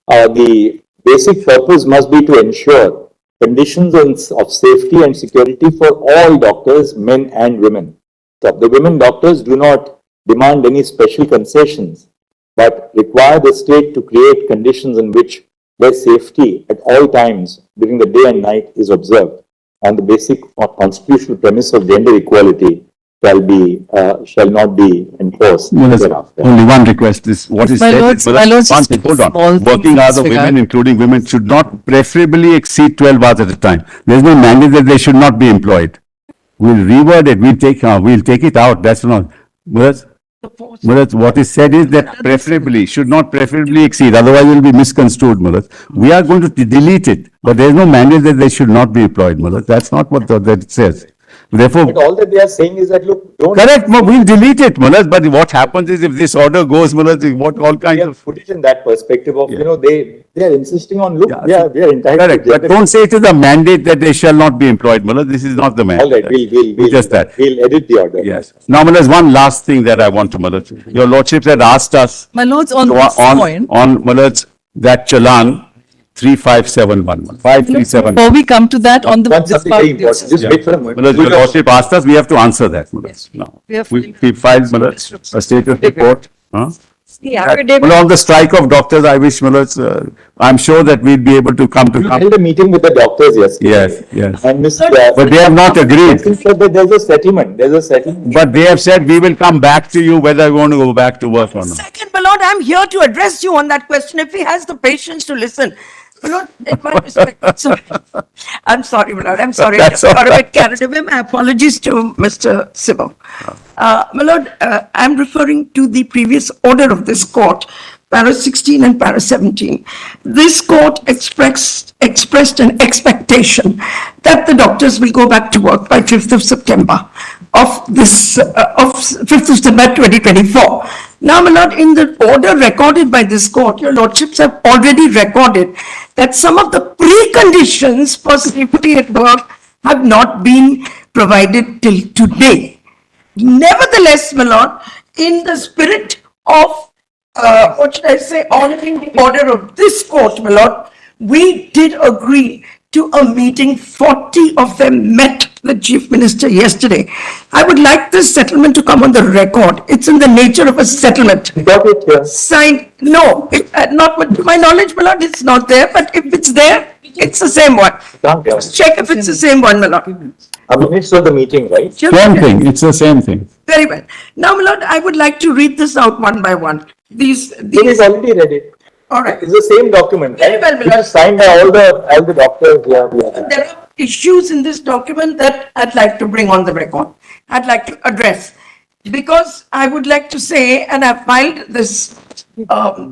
the basic purpose must be to ensure conditions of safety and security for all doctors, men and women. So the women doctors do not demand any special concessions, but require the state to create conditions in which their safety at all times during the day and night is observed on the basic constitutional premise of gender equality shall not be enforced. Only one request is what is said. Hold on. Working hours of women, including women, should not preferably exceed 12 hours at a time. There is no mandate that they should not be employed. We'll reword it. We'll take it out. That's not. Murat, what is said is that preferably, should not preferably exceed, otherwise it will be misconstrued, Murat. We are going to delete it, but there is no mandate that they should not be employed, Murat. That's not what that it says. Therefore, but all that they are saying is that, look, don't... Correct, we'll delete it, Murat, but what happens is if this order goes, Murat, what all kinds of... Put it in that perspective of, they are insisting on, look, we are entitled. Correct, but don't say it is a mandate that they shall not be employed, Murat. This is not the mandate. All right, we'll just that. We'll edit the order. Yes. Now, Murat, one last thing that I want to, Murat. Your Lordships had asked us... My Lords, on this point... On, Murat, that Chalan... 35711. 5371. Before we come to that, on the just wait for a moment. Your Lordship asked us, we have to answer that. Yes. No. We filed a status report. The academic. On the strike of doctors, I wish, I'm sure that we'll be able to come to. We held a meeting with the doctors yesterday. Yes. And but they have not agreed. Said that there's a settlement. But they have said we will come back to you whether we want to go back to work or not. Second, my lord, I'm here to address you on that question. If he has the patience to listen. My lord, in my respect, sorry. I'm sorry, my lord. I'm sorry. I got a bit carried away. My apologies to Mr. Sibal. My lord, I'm referring to the previous order of this court, para 16 and para 17. This court expressed an expectation that the doctors will go back to work by 5th of September of 5th of September 2024. Now, my lord, in the order recorded by this court, your lordships have already recorded that some of the preconditions for safety at work have not been provided till today. Nevertheless, my lord, in the spirit of, honoring the order of this court, my lord, we did agree to a meeting. 40 of them met the Chief Minister yesterday. I would like this settlement to come on the record. It's in the nature of a settlement. Got it here. Signed. No, not to my knowledge, my lord, it's not there. But if it's there, it's the same one. Just check if it's the same one, my lord. Minutes of the meeting, right? Same thing. It's the same thing. Very well. Now, my lord, I would like to read this out one by one. These. He's already read it. All right. It's the same document. Very well, my lord. Signed by all the doctors. Yeah. There are issues in this document that I'd like to bring on the record. I'd like to address. Because I would like to say, and I've filed this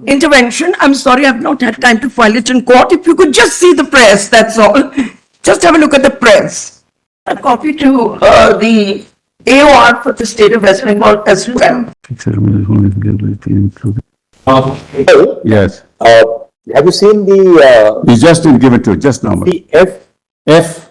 intervention. I'm sorry, I've not had time to file it in court. If you could just see the press, that's all. Just have a look at the press. A copy to the AOR for the state of West Bengal as well. Yes. Have you seen the... You just didn't give it to it, just now. The F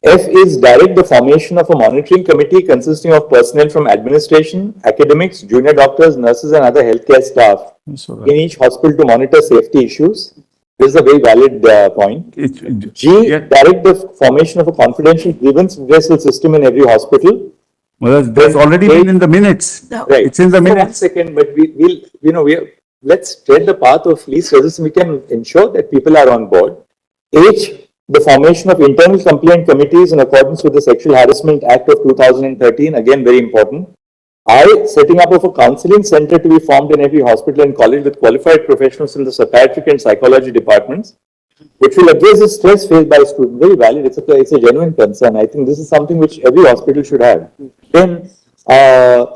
is direct the formation of a monitoring committee consisting of personnel from administration, academics, junior doctors, nurses and other healthcare staff in each hospital to monitor safety issues. This is a very valid point. Direct the formation of a confidential grievance redressal system in every hospital. Well, that's already been in the minutes. Right. It's in the minutes. 1 second, but let's tread the path of least resistance. We can ensure that people are on board. H, the formation of internal complaint committees in accordance with the Sexual Harassment Act of 2013, again very important. I, setting up of a counseling center to be formed in every hospital and college with qualified professionals in the psychiatric and psychology departments, which will address the stress faced by students. Very valid. It's a genuine concern. I think this is something which every hospital should have. Then,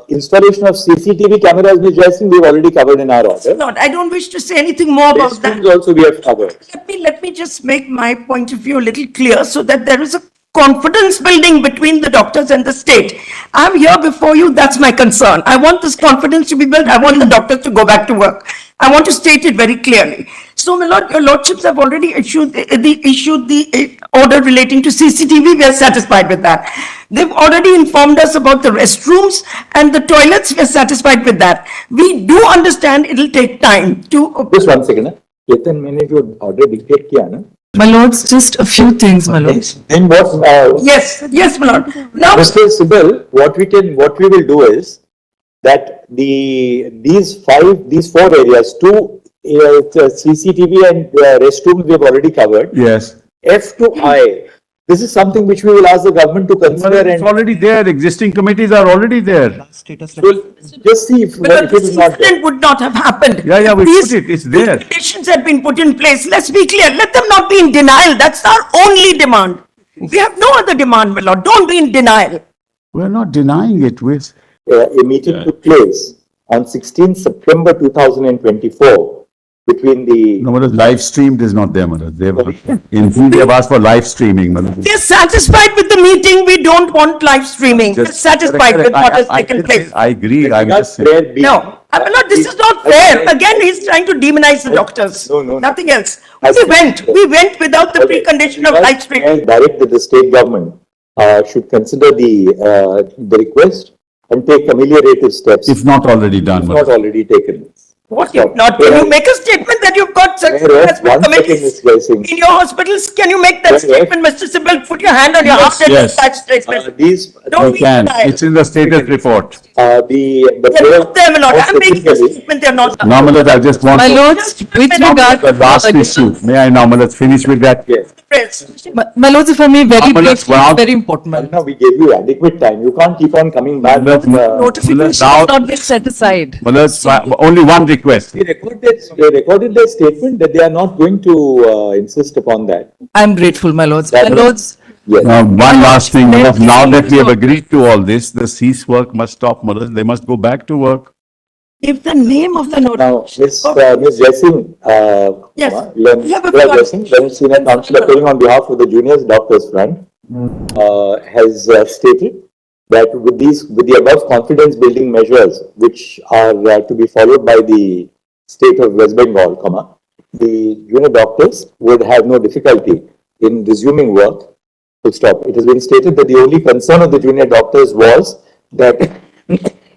installation of CCTV cameras, Ms. Jaising, we've already covered in our order. No, I don't wish to say anything more about that. Also we have covered. Let me just make my point of view a little clear so that there is a confidence building between the doctors and the state. I'm here before you. That's my concern. I want this confidence to be built. I want the doctors to go back to work. I want to state it very clearly. So, my lord, your lordships have already issued the order relating to CCTV. We are satisfied with that. They've already informed us about the restrooms and the toilets. We are satisfied with that. We do understand it will take time to. Just 1 second. Ketan, मैंने जो order dictate किया ना. My lords, just a few things, my lords. Then what? Yes, my lord. Now, Mr. Sibal, what we will do is that these 4 areas, 2 CCTV and restrooms we have already covered. Yes. F to I. This is something which we will ask the government to consider. It's already there. Existing committees are already there. We'll just see if but it is not there. incident would not have happened. Yeah, we These- put it. It's there. These conditions had been put in place. Let's be clear. Let them not be in denial. That's our only demand. We have no other demand, my lord. Don't be in denial. We're not denying it. A meeting took place on 16th September 2024 between the. No, but live streamed is not there, Madam. They have asked for live streaming, Madam. We're satisfied with the meeting. We don't want live streaming. We're satisfied with what has taken place. I agree. I'm just saying. Prayer be- No, my lord, this is not fair. Again, he's trying to demonize the doctors. No. Nothing else. We went without the precondition of live streaming. And direct that the state government should consider the request and take ameliorative steps. If not already done, If Madam. not already taken. What you not, can you make a statement that you've got such Whereas, successful 1 second, committees Ms. Jaising. in your hospitals? Can you make that Whereas- statement, Mr. Sibal? Put your hand on your heart and make yes. that statement. These, Don't You be can. denial. It's in the status report. the They're not there, my lord. most I'm making a specifically- statement, they're not. Now, Madam, I just want My to- lords, with regard. the last issue. May I now, Madam, finish with that? Yes. Press. My lords, if I may, very Madam, briefly, wow. very important, my lords. No, we gave you adequate time. You can't keep on coming back. Notifications Now- not been set aside. Madam, only one request. They recorded their statement that they are not going to insist upon that. I'm grateful, my lords. My lords, Yes. One last thing, Madam. Now that we have agreed to all this, the cease work must stop, Madam. They must go back to work. If the name of the Now, notice. Ms. Jaising, Yes. Learn- You have a Indira floor. Jaising, Learned Senior Counsel appearing on behalf of the Juniors Doctors Front, has stated that with the above confidence building measures, which are to be followed by the state of West Bengal, the junior doctors would have no difficulty in resuming work. Full stop. It has been stated that the only concern of the junior doctors was that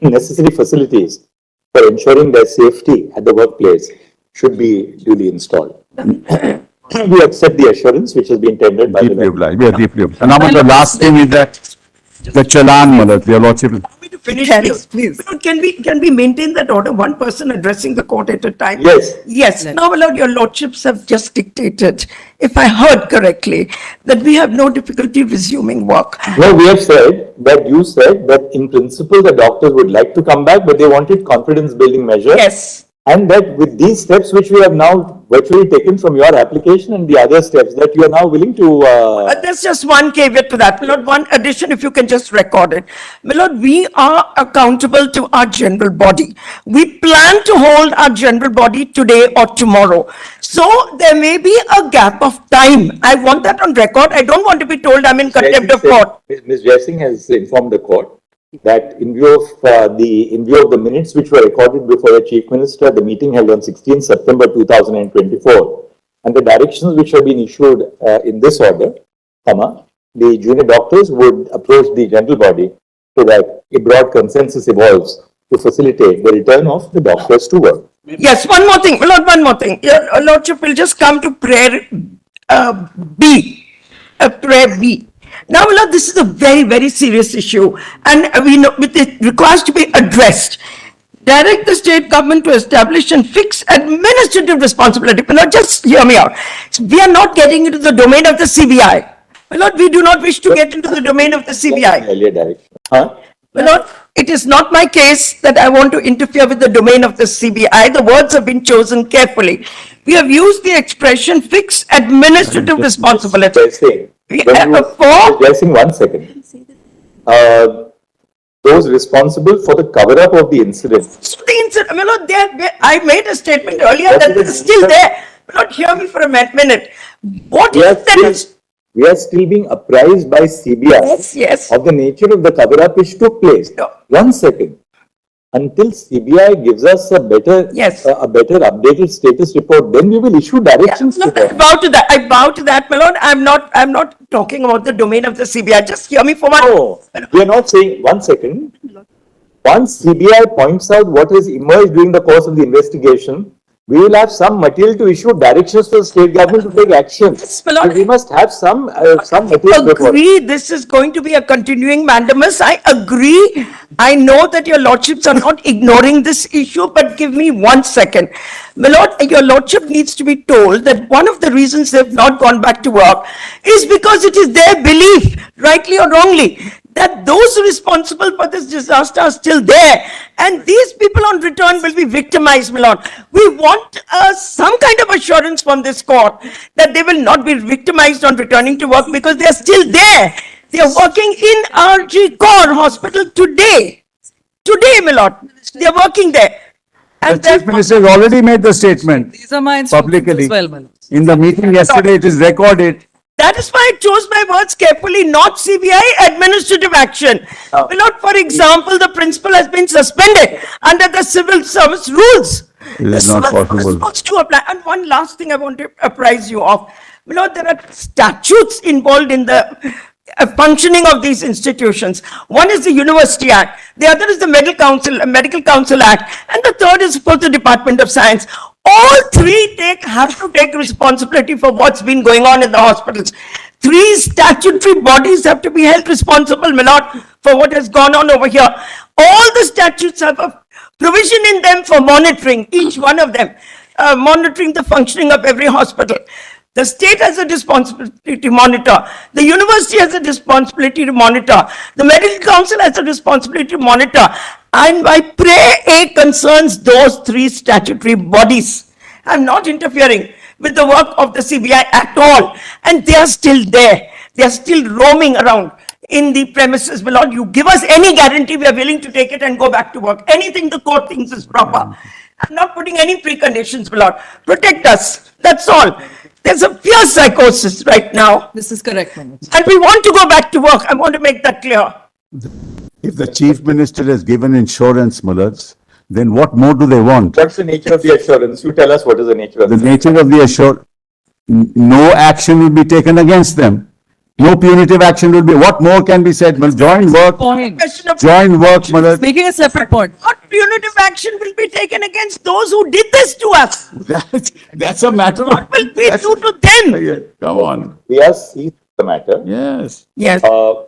necessary facilities for ensuring their safety at the workplace should be duly installed. We accept the assurance which has been tendered by the Deeply government. obliged. We are deeply obliged. And now, the last thing is that the challan, Madam, your lordship. Finish, Yes, please. Can we maintain that order, one person addressing the court at a time? Yes. Yes, now, my lord, your lordships have just dictated, if I heard correctly, that we have no difficulty resuming work. No, we have said that you said that in principle the doctors would like to come back, but they wanted confidence building measures. Yes, And that with these steps which we have now virtually taken from your application and the other steps that you are now willing to. there's just one caveat to that, my lord, one addition, if you can just record it. My lord, we are accountable to our general body. We plan to hold our general body today or tomorrow. So there may be a gap of time. I want that on record. I don't want to be told I'm in contempt of court. Ms. Jaising has informed the court that in view of the minutes which were recorded before the Chief Minister, the meeting held on 16th September 2024, and the directions which have been issued in this order, the junior doctors would approach the general body so that a broad consensus evolves to facilitate the return of the doctors to work. Yes, one more thing, my lord, one more thing. Your lordship will just come to prayer B, prayer B. Now, my lord, this is a very, very serious issue, and we know it requires to be addressed. Direct the state government to establish and fix administrative responsibility. My lord, just hear me out. We are not getting into the domain of the CBI. My lord, we do not wish to get into the domain of the CBI. Earlier direction. Huh? My lord, it is not my case that I want to interfere with the domain of the CBI. The words have been chosen carefully. We have used the expression fix administrative responsibility. Jaising, We when have you- a four- Ms. Jaising, 1 second. Those responsible for the cover-up of the incident. So the incident, my lord, I made a statement earlier that it's still there. My lord, hear me for a minute. What We is are that? we are still being apprised by CBI Yes, yes. of the nature of the cover-up which took place. No. 1 second. until CBI gives us a better, Yes. a better updated status report, then we will issue directions No, to them. I bow to that. I bow to that, my lord. I'm not talking about the domain of the CBI. Just hear me for one. No, we are not saying, one second. Once CBI points out what has emerged during the course of the investigation, we will have some material to issue directions to the state government to take action. my lord. And we must have some material before. Agree, this is going to be a continuing mandamus. I agree. I know that your lordships are not ignoring this issue, but give me 1 second. My lord, your lordship needs to be told that one of the reasons they've not gone back to work is because it is their belief, rightly or wrongly, that those responsible for this disaster are still there. And these people on return will be victimized, my lord. We want some kind of assurance from this court that they will not be victimized on returning to work because they are still there. They are working in RG Core Hospital today. Today, my lord. They are working there. The And Chief therefore, Minister has already made the statement These are my instructions publicly. as well, my lord. In the meeting yesterday, it is recorded. that is why I chose my words carefully, not CBI administrative action. My lord, for example, the principal has been suspended under the civil service rules. It is The not civil possible. service rules to apply. And one last thing I want to apprise you of. My lord, there are statutes involved in the functioning of these institutions. One is the University Act, the other is the Medical Council Act, and the third is, of course, the Department of Science. All three have to take responsibility for what's been going on in the hospitals. Three statutory bodies have to be held responsible, my lord, for what has gone on over here. All the statutes have a provision in them for monitoring, each one of them, monitoring the functioning of every hospital. The state has a responsibility to monitor. The university has a responsibility to monitor. The medical council has a responsibility to monitor. And I pray it concerns those three statutory bodies. I'm not interfering with the work of the CBI at all. And they are still there. They are still roaming around in the premises. My lord, you give us any guarantee, we are willing to take it and go back to work. Anything the court thinks is proper. I'm not putting any preconditions, my lord. Protect us. That's all. There's a fierce psychosis right now. This is correct, my lord. And we want to go back to work. I want to make that clear. If the Chief Minister has given insurance, Mullahs, then what more do they want? What's the nature of the assurance? You tell us what is the nature of The the nature of the no action will be taken against them. No punitive action will be, what more can be said? Well, join work, Point. Question of Mullahs. Making a separate point. what punitive action will be taken against those who did this to us? That's a matter of. What will we do to them? Come on. We are seized the matter. Yes. Yes.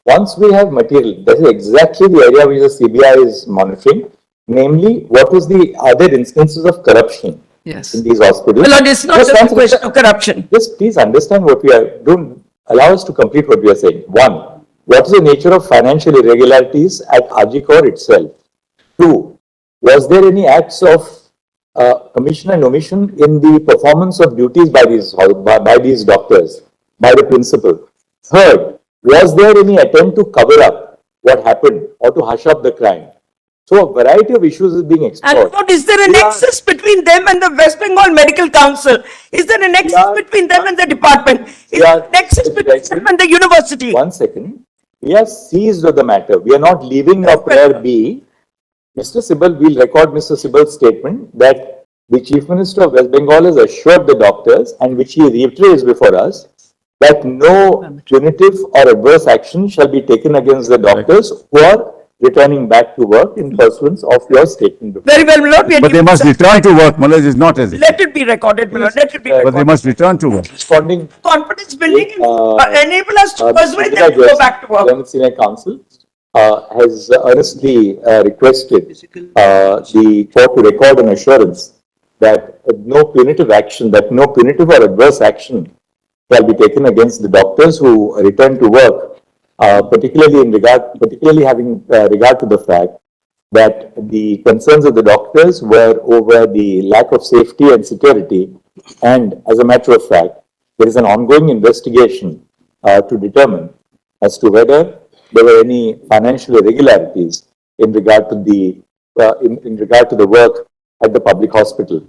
Once we have material, that is exactly the area which the CBI is monitoring, namely, what was the other instances of corruption Yes. in these hospitals. My lord, it's not Just just a one question second. of corruption. Just please understand what we are, don't allow us to complete what we are saying. One, what is the nature of financial irregularities at Ajikor itself? Two, was there any acts of commission and omission in the performance of duties by these doctors, by the principal? Third, was there any attempt to cover up what happened or to hush up the crime? So a variety of issues is being And explored. what, is there a Yeah. nexus between them and the West Bengal Medical Council? Is there a nexus Yeah. between them and the department? Is Yeah. there a nexus between them and the university? One second. We are seized of the matter. We are not leaving our prayer be. Mr. Sibal, we'll record Mr. Sibal's statement that the Chief Minister of West Bengal has assured the doctors, and which he reiterates before us, that no punitive or adverse action shall be taken against the doctors who are returning back to work in pursuance of your statement. before. Very well, my lord. We are But they giving must some- return to work, Mullahs, is not as. Let it be recorded, my lord. Let it be But they recorded. must return to work. Responding, Confidence building enable us to persuade Indira them to go Jaising, back to work. Learned Senior Counsel, has earnestly requested the court to record an assurance that no punitive action, that no punitive or adverse action shall be taken against the doctors who return to work, particularly having regard to the fact that the concerns of the doctors were over the lack of safety and security. And as a matter of fact, there is an ongoing investigation to determine as to whether there were any financial irregularities in regard to the in regard to the work at the public hospital.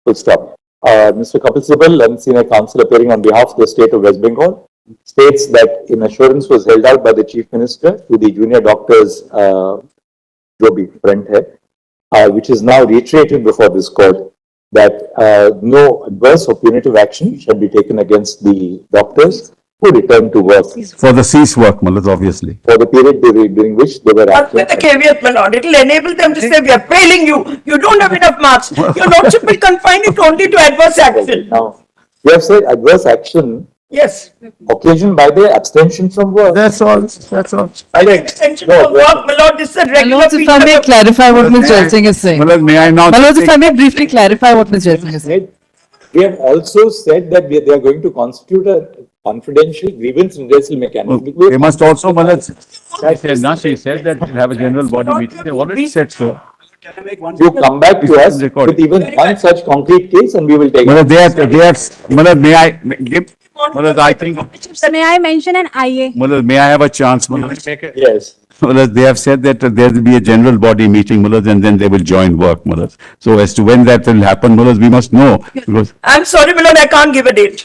Full stop. Mr. Kapil Sibal, and Senior Counsel appearing on behalf of the state of West Bengal, states that an assurance was held out by the Chief Minister to the junior doctors, जो भी front है, which is now reiterated before this court, that no adverse or punitive action shall be taken against the doctors who return to work For the cease work, Malad, obviously. for the period during which they were But with the absent. caveat, my lord, it will enable them to say, we are failing you, you don't have enough marks, your lordship will confine it only to adverse action. Now, we have said adverse action Yes. occasioned by their abstention from work. That's all, that's all. Extension of work, my lord, this is a My regular lords, if I may feature. clarify what Ms. Jaising is saying. Malad, may I now? My lords, if I may briefly clarify what Ms. Jaising is saying. We have also said that they are going to constitute a confidential grievance redressal mechanism. They must also, Malad, she said that we'll have a general body meeting. They already said so. You come back to us Record. with even one such concrete case and we will take Malad, it. Malad, may I give, Malad, I think, May I mention an IA? Malad, may I have a chance, Malad? Yes. Malad, they have said that there will be a general body meeting, Malad, and then they will join work, Malad. So as to when that will happen, Malad, we must know, because I'm sorry, my lord, I can't give a date.